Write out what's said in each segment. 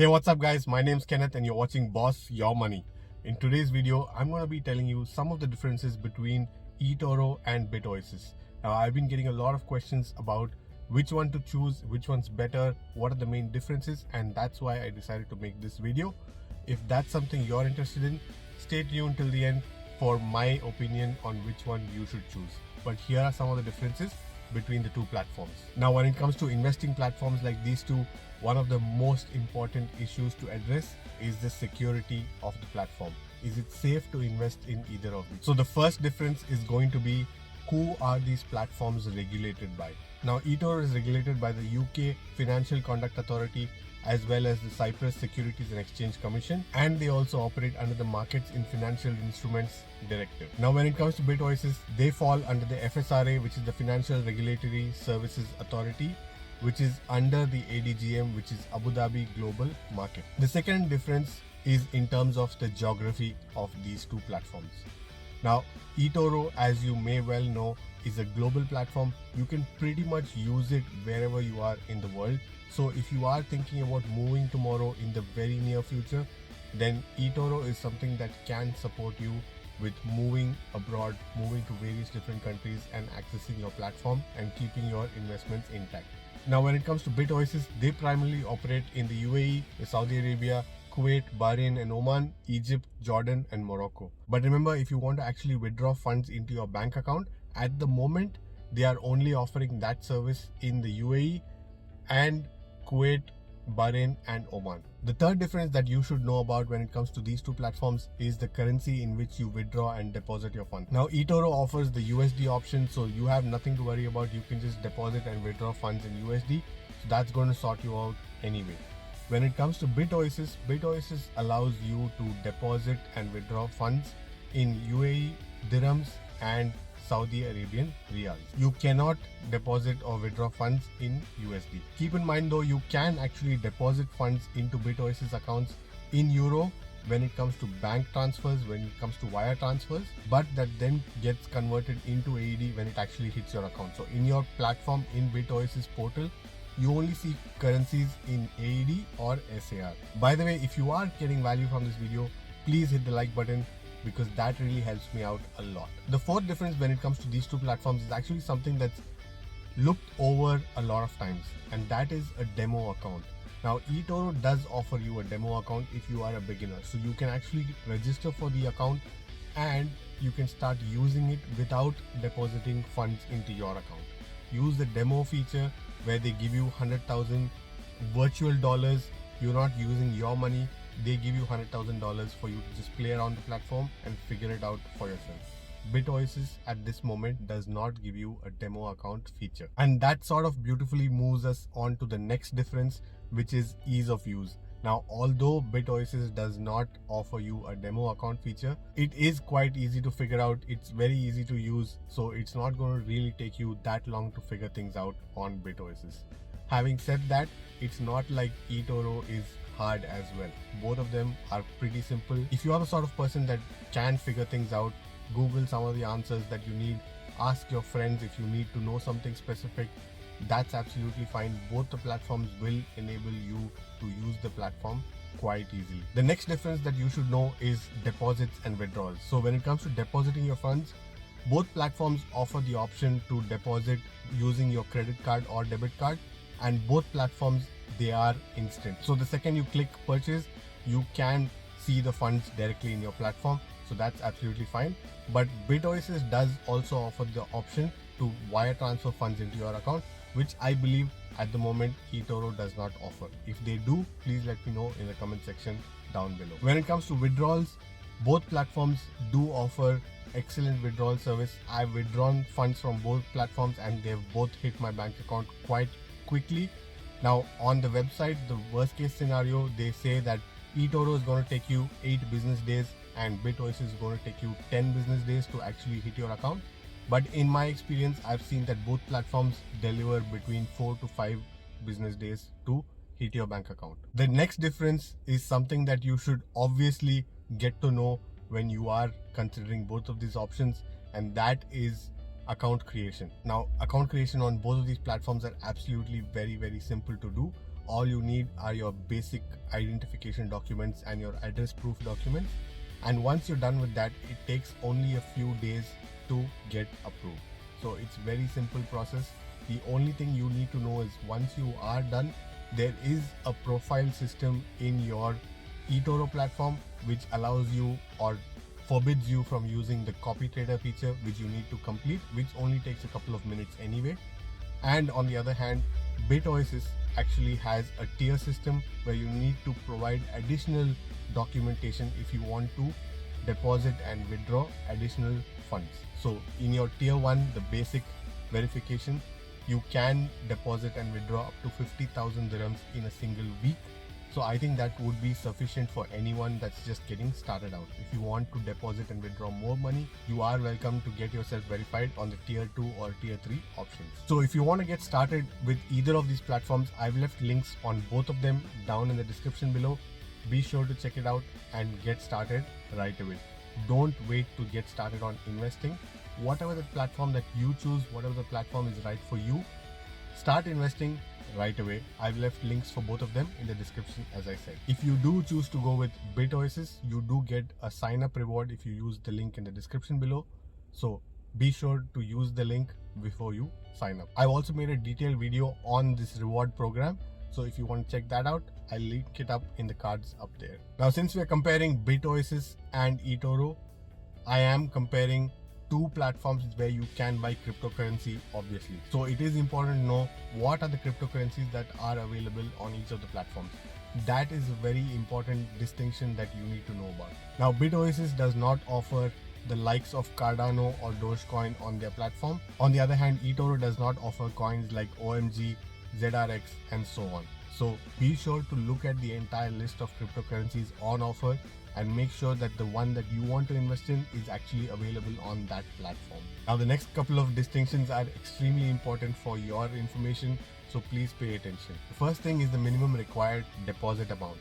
Hey, what's up guys? My name's Kenneth and you're watching Boss Your Money. In today's video, I'm going to be telling you some of the differences between eToro and BitOasis. Now, I've been getting a lot of questions about which one to choose, which one's better, what are the main differences, and that's why I decided to make this video. If that's something you're interested in, stay tuned till the end for my opinion on which one you should choose. But here are some of the differences between the two platforms. Now, when it comes to investing platforms like these two, one of the most important issues to address is the security of the platform. Is it safe to invest in either of these? So the first difference is going to be who are these platforms regulated by? Now, eToro is regulated by the UK Financial Conduct Authority as well as the Cyprus Securities and Exchange Commission, and they also operate under the Markets in Financial Instruments Directive. Now, when it comes to BitOasis, they fall under the FSRA, which is the Financial Regulatory Services Authority, which is under the ADGM, which is Abu Dhabi Global Market. The second difference is in terms of the geography of these two platforms. Now, eToro, as you may well know, is a global platform. You can pretty much use it wherever you are in the world. So if you are thinking about moving tomorrow in the very near future, then eToro is something that can support you with moving abroad, moving to various different countries and accessing your platform and keeping your investments intact. Now, when it comes to BitOasis, they primarily operate in the UAE, Saudi Arabia, Kuwait, Bahrain and Oman, Egypt, Jordan and Morocco. But remember, if you want to actually withdraw funds into your bank account, at the moment, they are only offering that service in the UAE and Kuwait, Bahrain and Oman. The third difference that you should know about when it comes to these two platforms is the currency in which you withdraw and deposit your funds. Now, eToro offers the USD option, so you have nothing to worry about. You can just deposit and withdraw funds in USD. So that's going to sort you out anyway. When it comes to BitOasis, BitOasis allows you to deposit and withdraw funds in UAE dirhams and Saudi Arabian riyals. You cannot deposit or withdraw funds in USD. Keep in mind though, you can actually deposit funds into BitOasis accounts in euro when it comes to bank transfers, when it comes to wire transfers, but that then gets converted into AED when it actually hits your account. So in your platform in BitOasis portal, you only see currencies in AED or SAR. By the way, if you are getting value from this video, please hit the like button because that really helps me out a lot. The fourth difference when it comes to these two platforms is actually something that's looked over a lot of times, and that is a demo account. Now, eToro does offer you a demo account if you are a beginner. So you can actually register for the account and you can start using it without depositing funds into your account. Use the demo feature where they give you 100,000 virtual dollars. You're not using your money. They give you $100,000 for you to just play around the platform and figure it out for yourself. BitOasis at this moment does not give you a demo account feature. And that sort of beautifully moves us on to the next difference, which is ease of use. Now, although BitOasis does not offer you a demo account feature, it is quite easy to figure out. It's very easy to use, so it's not going to really take you that long to figure things out on BitOasis. Having said that, it's not like eToro is hard as well. Both of them are pretty simple. If you are the sort of person that can figure things out, Google some of the answers that you need, ask your friends if you need to know something specific, that's absolutely fine. Both the platforms will enable you to use the platform quite easily. The next difference that you should know is deposits and withdrawals. So when it comes to depositing your funds, both platforms offer the option to deposit using your credit card or debit card, and both platforms, they are instant. So the second you click purchase, you can see the funds directly in your platform. So that's absolutely fine. But BitOasis does also offer the option to wire transfer funds into your account, which I believe at the moment eToro does not offer. If they do, please let me know in the comment section down below. When it comes to withdrawals, both platforms do offer excellent withdrawal service. I've withdrawn funds from both platforms and they've both hit my bank account quite quickly. Now, on the website, the worst case scenario, they say that eToro is going to take you 8 business days and BitOasis is going to take you 10 business days to actually hit your account. But in my experience, I've seen that both platforms deliver between 4 to 5 business days to hit your bank account. The next difference is something that you should obviously get to know when you are considering both of these options, and that is account creation. Now, account creation on both of these platforms are absolutely very simple to do. all you need are your basic identification documents and your address proof documents. And once you're done with that, it takes only a few days to get approved. So it's very simple process. The only thing you need to know is once you are done, there is a profile system in your eToro platform which allows you or forbids you from using the copy trader feature, which you need to complete, which only takes a couple of minutes anyway. And on the other hand, BitOasis actually has a tier system where you need to provide additional documentation if you want to deposit and withdraw additional funds. So in your tier 1, the basic verification, you can deposit and withdraw up to 50,000 dirhams in a single week. So I think that would be sufficient for anyone that's just getting started out. If you want to deposit and withdraw more money, you are welcome to get yourself verified on the tier 2 or tier 3 options. So if you want to get started with either of these platforms, I've left links on both of them down in the description below. Be sure to check it out and get started right away. Don't wait to get started on investing. Whatever the platform that you choose, whatever the platform is right for you, start investing right away. I've left links for both of them in the description, as I said. If you do choose to go with BitOasis, you do get a sign up reward if you use the link in the description below. So be sure to use the link before you sign up. I've also made a detailed video on this reward program. So if you want to check that out, I'll link it up in the cards up there. Now, since we are comparing BitOasis and eToro, I am comparing two platforms where you can buy cryptocurrency, obviously. So it is important to know what are the cryptocurrencies that are available on each of the platforms. That is a very important distinction that you need to know about. Now, BitOasis does not offer the likes of Cardano or Dogecoin on their platform. On the other hand, eToro does not offer coins like OMG, ZRX and so on. So be sure to look at the entire list of cryptocurrencies on offer and make sure that the one that you want to invest in is actually available on that platform. Now, the next couple of distinctions are extremely important for your information, so please pay attention. The first thing is the minimum required deposit amount.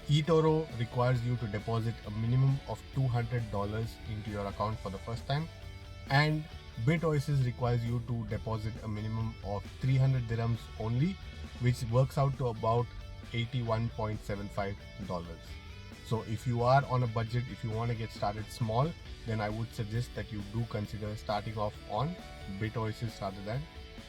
eToro requires you to deposit a minimum of $200 into your account for the first time, and BitOasis requires you to deposit a minimum of 300 dirhams only, which works out to about $81.75. So if you are on a budget, if you want to get started small, then I would suggest that you do consider starting off on BitOasis rather than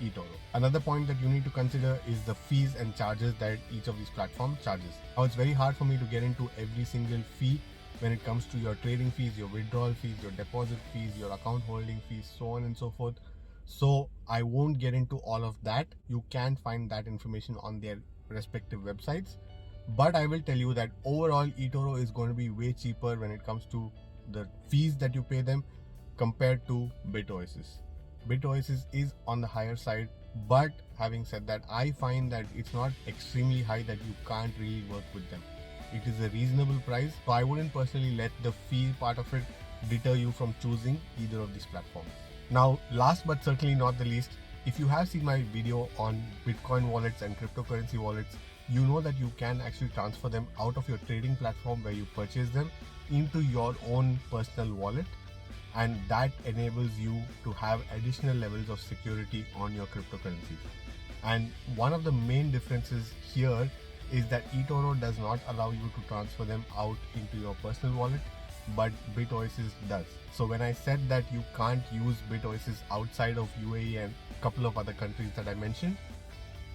eToro. Another point that you need to consider is the fees and charges that each of these platforms charges. Now, it's very hard for me to get into every single fee when it comes to your trading fees, your withdrawal fees, your deposit fees, your account holding fees, so on and so forth. So I won't get into all of that. You can find that information on their respective websites. But I will tell you that overall eToro is going to be way cheaper when it comes to the fees that you pay them compared to BitOasis. BitOasis is on the higher side, but having said that, I find that it's not extremely high that you can't really work with them. It is a reasonable price, so I wouldn't personally let the fee part of it deter you from choosing either of these platforms. Now, last but certainly not the least, if you have seen my video on Bitcoin wallets and cryptocurrency wallets, you know that you can actually transfer them out of your trading platform where you purchase them into your own personal wallet, and that enables you to have additional levels of security on your cryptocurrencies. And one of the main differences here is that eToro does not allow you to transfer them out into your personal wallet, but BitOasis does. So when I said that you can't use BitOasis outside of UAE and a couple of other countries that I mentioned,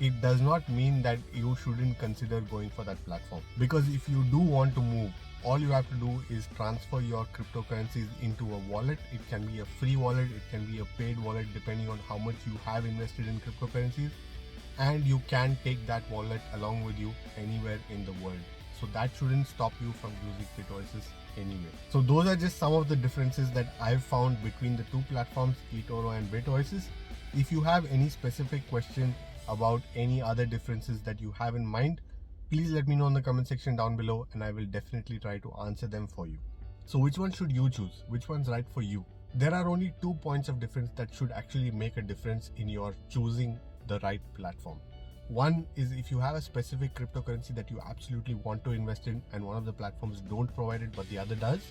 it does not mean that you shouldn't consider going for that platform. Because if you do want to move, all you have to do is transfer your cryptocurrencies into a wallet. It can be a free wallet, it can be a paid wallet depending on how much you have invested in cryptocurrencies, and you can take that wallet along with you anywhere in the world. So that shouldn't stop you from using BitOasis anyway. So those are just some of the differences that I've found between the two platforms, eToro and BitOasis. If you have any specific question about any other differences that you have in mind, please let me know in the comment section down below and I will definitely try to answer them for you. So which one should you choose? Which one's right for you? There are only 2 points of difference that should actually make a difference in your choosing the right platform. One is if you have a specific cryptocurrency that you absolutely want to invest in and one of the platforms don't provide it but the other does,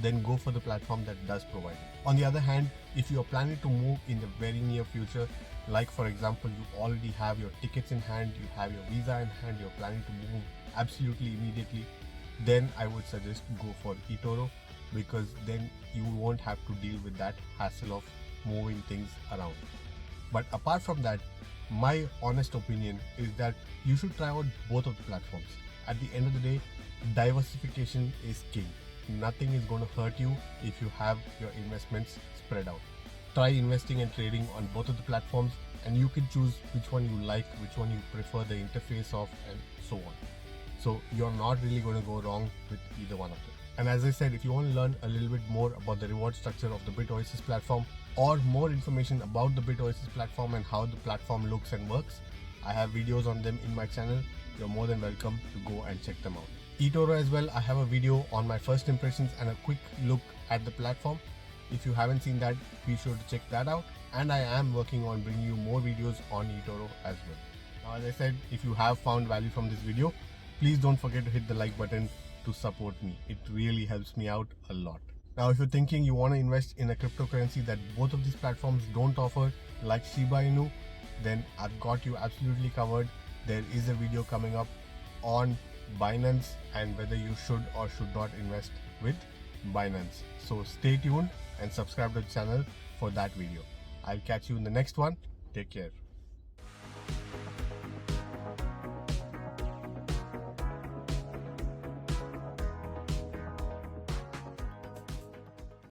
then go for the platform that does provide it. On the other hand, if you are planning to move in the very near future like for example, you already have your tickets in hand, you have your visa in hand, you're planning to move absolutely immediately, then I would suggest go for eToro, because then you won't have to deal with that hassle of moving things around. But apart from that, my honest opinion is that you should try out both of the platforms. At the end of the day, diversification is king. Nothing is going to hurt you if you have your investments spread out. Try investing and trading on both of the platforms, and you can choose which one you like, which one you prefer the interface of, and so on. So you're not really going to go wrong with either one of them. And as I said, if you want to learn a little bit more about the reward structure of the BitOasis platform, or more information about the BitOasis platform and how the platform looks and works, I have videos on them in my channel. You're more than welcome to go and check them out. eToro as well, I have a video on my first impressions and a quick look at the platform. If you haven't seen that, be sure to check that out. And I am working on bringing you more videos on eToro as well. Now, as I said, if you have found value from this video, please don't forget to hit the like button to support me. It really helps me out a lot. Now, if you're thinking you want to invest in a cryptocurrency that both of these platforms don't offer, like Shiba Inu, then I've got you absolutely covered. There is a video coming up on Binance and whether you should or should not invest with Binance. So stay tuned and subscribe to the channel for that video. I'll catch you in the next one. Take care.